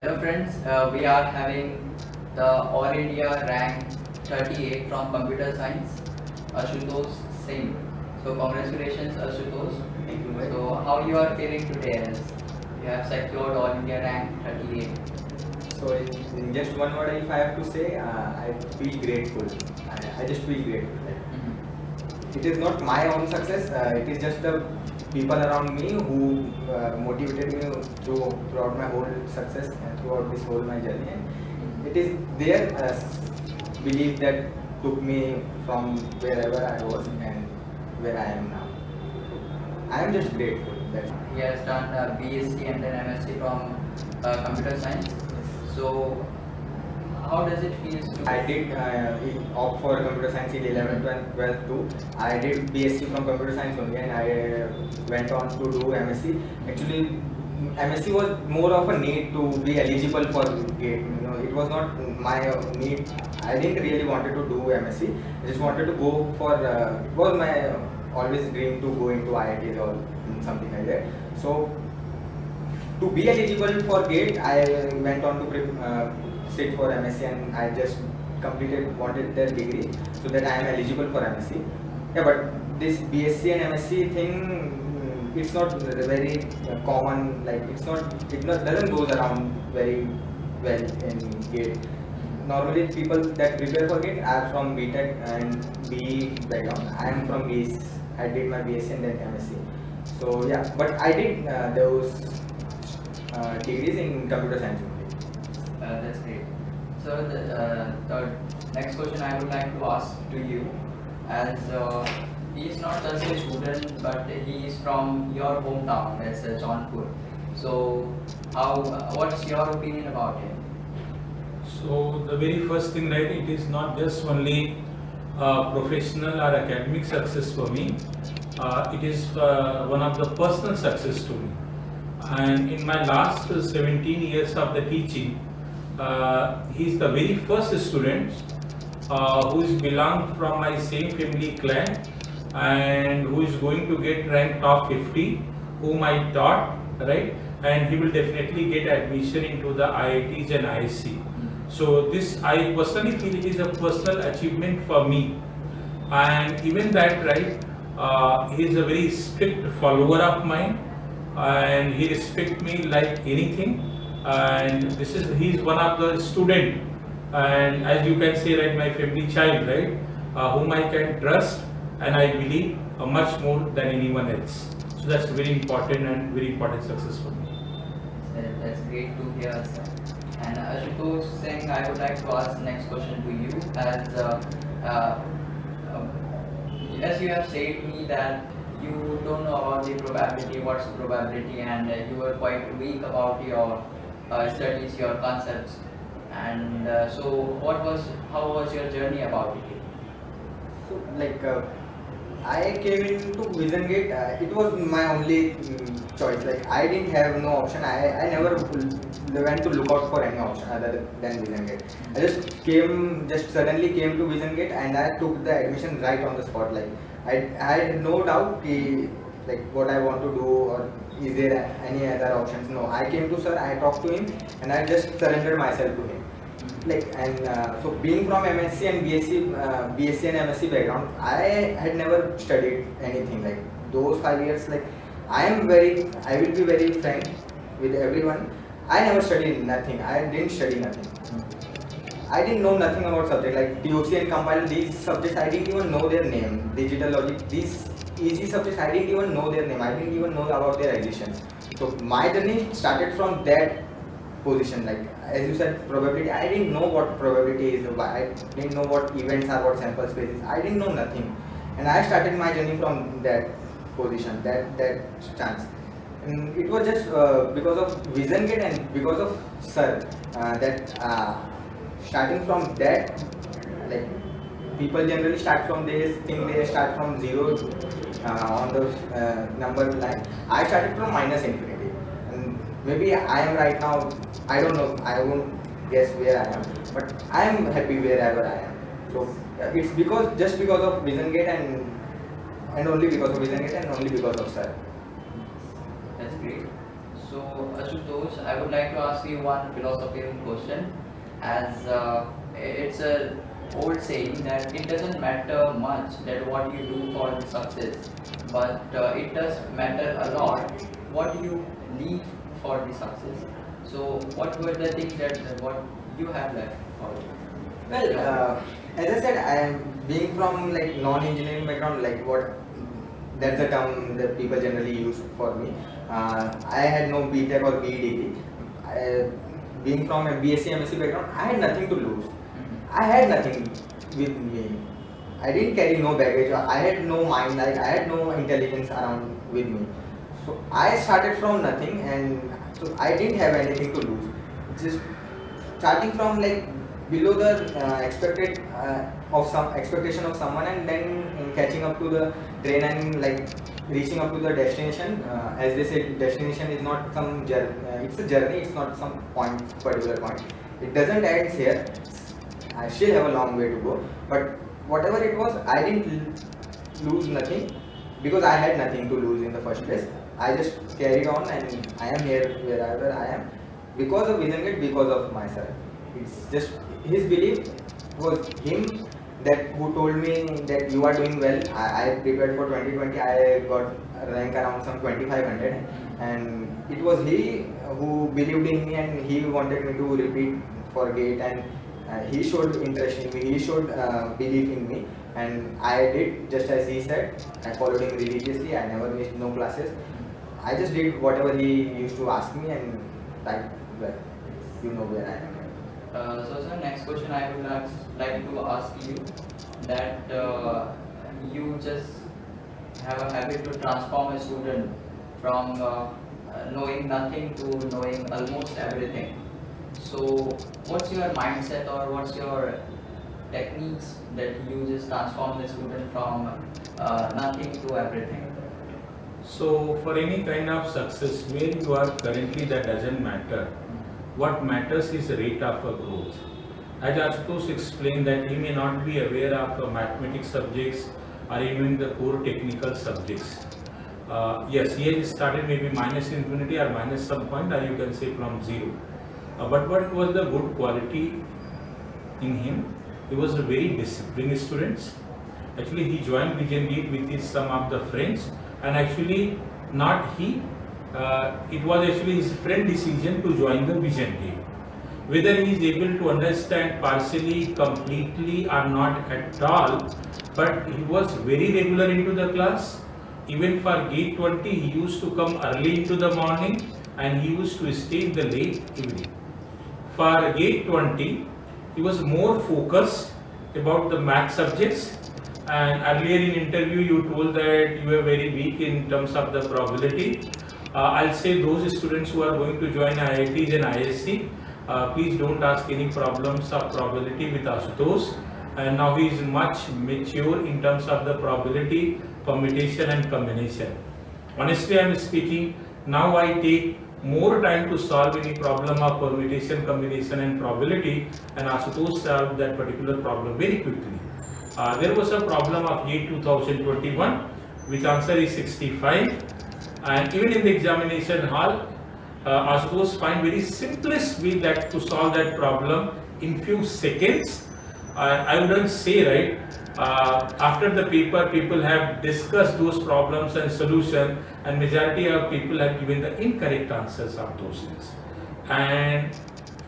Hello friends, we are having the All India rank 38 from Computer Science, Ashutosh Singh. So congratulations Ashutosh. Thank you, very So how you are feeling today as you have secured All India rank 38? So in just one word, if I have to say, I feel grateful. I just feel grateful. It is not my own success. It is just the people around me who motivated me throughout my whole success and throughout this whole my journey. And it is their belief that took me from wherever I was and where I am now. I am just grateful. That's He has done BSc and then MSc from Computer Science. So how does it feel to? I did opt for computer science in 11th and 12th too. I did BSc from computer science only, and I went on to do MSc. Actually, MSc was more of a need to be eligible for GATE. It was not my need. I didn't really wanted to do MSc. I just wanted to go for. It was my always dream to go into IITs or something like that. So to be eligible for GATE, I went on to sit for MSc, and I just wanted their degree so that I am eligible for MSc. Yeah, but this BSc and MSc thing, it's not very common. Like doesn't goes around very well in GATE. Normally, people that prepare for GATE are from BTech and BE background. I am from BS. I did my BSc and then MSc. So yeah, but I did those degrees in computer science only. That's great. So the next question I would like to ask to you, as he is not just a student, but he is from your hometown, that's Jaunpur. So what's your opinion about him? So the very first thing, right, it is not just only professional or academic success for me. It is one of the personal success to me. And in my last 17 years of the teaching, he is the very first student who is belong from my same family clan and who is going to get ranked top 50, whom I taught, right? And he will definitely get admission into the IITs and ISC. So this, I personally feel it is a personal achievement for me. And even that, right, he is a very strict follower of mine, and he respect me like anything. And he is one of the student, and as you can say, right, my family child, right, whom I can trust and I believe much more than anyone else. So that's very important success for me. That's great to hear, sir. And Ashutosh Singh, I would like to ask the next question to you. Uh, as you have said me that you don't know about the probability, what's probability, and you were quite weak about your studies, your concepts. And so, how was your journey about it? So I came into Vision Gate. It was my only choice. Like I didn't have no option. I never went to look out for any option other than Vision Gate. I just suddenly came to Vision Gate, and I took the admission right on the spot. Like I had no doubt like what I want to do, or is there any other options. No, I came to sir, I talked to him, and I just surrendered myself to him. So being from MSc and BSc and MSc background, I had never studied anything like those 5 years. Like I will be very frank with everyone. I never studied nothing. I didn't study nothing. I didn't know nothing about subject like DOC and compile. These subjects I didn't even know their name. Digital logic. These easy subjects I didn't even know their name. I didn't even know about their existence. So my journey started from that position. Like as you said, probability. I didn't know what probability is. I didn't know what events are, what sample spaces. I didn't know nothing, and I started my journey from that position, that stance. And it was just because of Vision Gate and because of sir that starting from that, like people generally start from this thing. They start from zero on the number line. I started from minus infinity, and maybe I am right now. I don't know. I won't guess where I am, but I am happy wherever I am. So it's just because of Vision Gate and only because of Vision Gate and only because of sir. That's great. So Ashutosh, I would like to ask you one philosophical question, as it's a old saying that it doesn't matter much that what you do for the success, but it does matter a lot what you leave for the success. So what were the things that what you have left for it? Well, as I said, I am being from like non-engineering background, like what that's the term that people generally use for me. I had no BTech or BE degree. Being from a BSc MSc background, I had nothing to lose. I had nothing with me. I didn't carry no baggage. Or I had no mind. Like I had no intelligence around with me. So I started from nothing, and so I didn't have anything to lose. Just starting from like below the expected of some expectation of someone, and then catching up to the train and like reaching up to the destination. As they said, destination is not some journey. It's a journey. It's not some particular point. It doesn't end here. I still have a long way to go. But whatever it was, I didn't lose nothing because I had nothing to lose in the first place. I just carried on, and I am here wherever I am because of VisionGate, because of myself. It's just his belief was him that who told me that you are doing well. I prepared for 2020. I got a rank around some 2500, and it was he who believed in me, and he wanted me to repeat for GATE, and he showed interest in me. He showed belief in me, and I did just as he said. I followed him religiously. I never missed no classes. I just did whatever he used to ask me, and like, well, you know where I am. So sir, next question I would like to ask you that you just have a habit to transform a student from knowing nothing to knowing almost everything. So what's your mindset or what's your techniques that you just transform the student from nothing to everything? So for any kind of success where you are currently, that doesn't matter. What matters is the rate of growth. As Ashutosh explained that he may not be aware of mathematics subjects or even the core technical subjects. Yes, he has started maybe minus infinity or minus some point, or you can say from zero. But what was the good quality in him? He was a very disciplined student. Actually, he joined VisionGate with his some of the friends, and actually not he. It was actually his friend decision to join the VisionGate. Whether he is able to understand partially, completely or not at all, but he was very regular into the class. Even for GATE 20, he used to come early into the morning and he used to stay in the late evening. For GATE 20, he was more focused about the math subjects. And earlier in interview, you told that you were very weak in terms of the probability. I'll say those students who are going to join IITs and ISC, please don't ask any problems of probability with Ashutosh. And now he is much mature in terms of the probability, permutation and combination. Honestly, I am speaking, now I take more time to solve any problem of permutation, combination and probability, and Ashutosh solved that particular problem very quickly. There was a problem of GATE 2021, which answer is 65. And even in the examination hall, Ashutosh find very simplest way that to solve that problem in few seconds. I wouldn't say, right, after the paper, people have discussed those problems and solution, and majority of people have given the incorrect answers of those things. And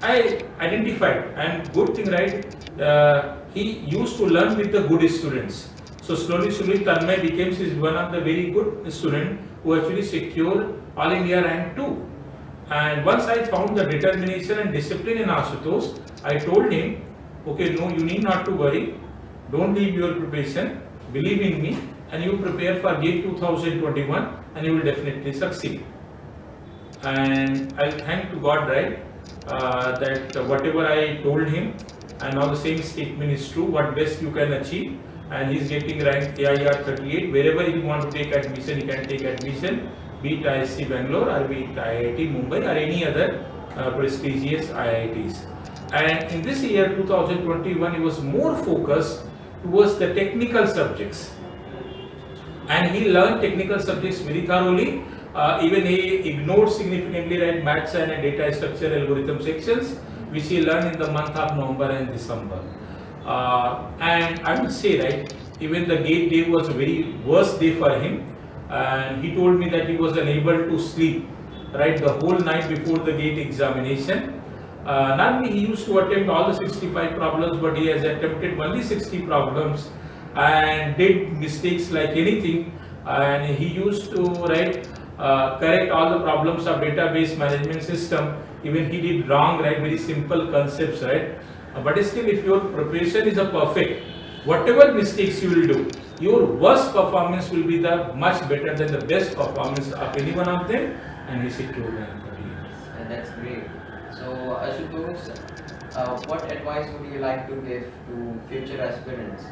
I identified, and good thing, right, he used to learn with the good students. So slowly, Tanmay became one of the very good student who actually secured All India rank 2. And once I found the determination and discipline in Ashutosh, I told him, okay, no, you need not to worry. Don't leave your preparation. Believe in me, and you prepare for GATE 2021, and you will definitely succeed. And I thank to God, right, that whatever I told him, and now the same statement is true. What best you can achieve, and he's getting rank AIR 38. Wherever he want to take admission, he can take admission, be it ISC Bangalore or be it IIT Mumbai or any other prestigious IITs. And in this year 2021, he was more focused towards the technical subjects, and he learned technical subjects very thoroughly. Even he ignored significantly, right, maths and data structure algorithm sections, which he learned in the month of November and December. And I would say, right, even the gate day was a very worst day for him, and he told me that he was unable to sleep, right, the whole night before the gate examination. Not only he used to attempt all the 65 problems, but he has attempted only 60 problems and did mistakes like anything. And he used to correct all the problems of database management system. Even he did wrong, right, very simple concepts, right. But still, if your preparation is a perfect, whatever mistakes you will do, your worst performance will be the much better than the best performance of any one of them. And he secured rank. And that's great. So Ashutosh, what advice would you like to give to future aspirants,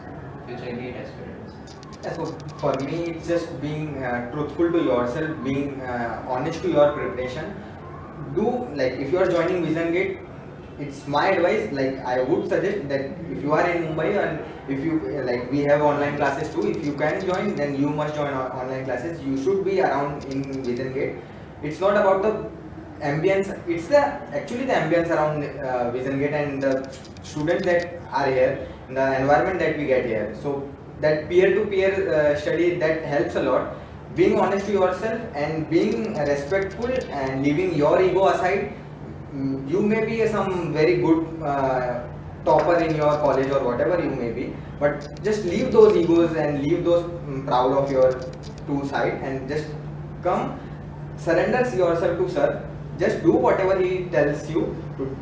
future GATE aspirants? Yeah, so for me, it's just being truthful to yourself, being honest to your preparation. Do, like, if you are joining Vision Gate, it's my advice. Like, I would suggest that if you are in Mumbai and if you like, we have online classes too. If you can join, then you must join online classes. You should be around in Vision Gate. It's not about the ambience. It's actually the ambience around Vision Gate and the students that are here, the environment that we get here. So that peer-to-peer study, that helps a lot. Being honest to yourself and being respectful and leaving your ego aside. You may be some very good topper in your college or whatever you may be, but just leave those egos and leave those proud of your to side and just come, surrender yourself to sir. Just do whatever he tells you to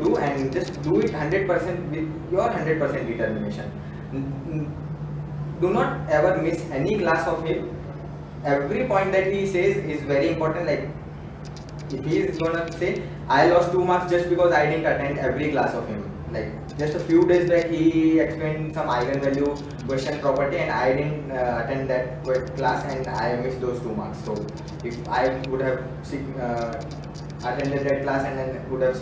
do, and just do it 100% with your 100% determination. Do not ever miss any class of him. Every point that he says is very important. Like, if he is gonna say, I lost 2 marks just because I didn't attend every class of him. Like, just a few days back, he explained some eigenvalue question property, and I didn't attend that class, and I missed those 2 marks. So, if I would have attended that class and then would have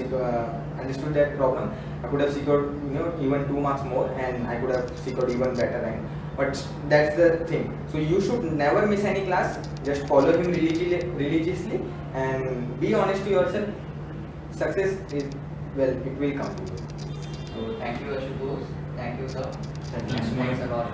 understood that problem, I could have secured, even 2 marks more, and I could have secured even better rank. But that's the thing. So you should never miss any class. Just follow him religiously and be honest to yourself. Success is, well, it will come to you. So thank you Ashutosh. Thank you sir. Thank you. Thanks a lot.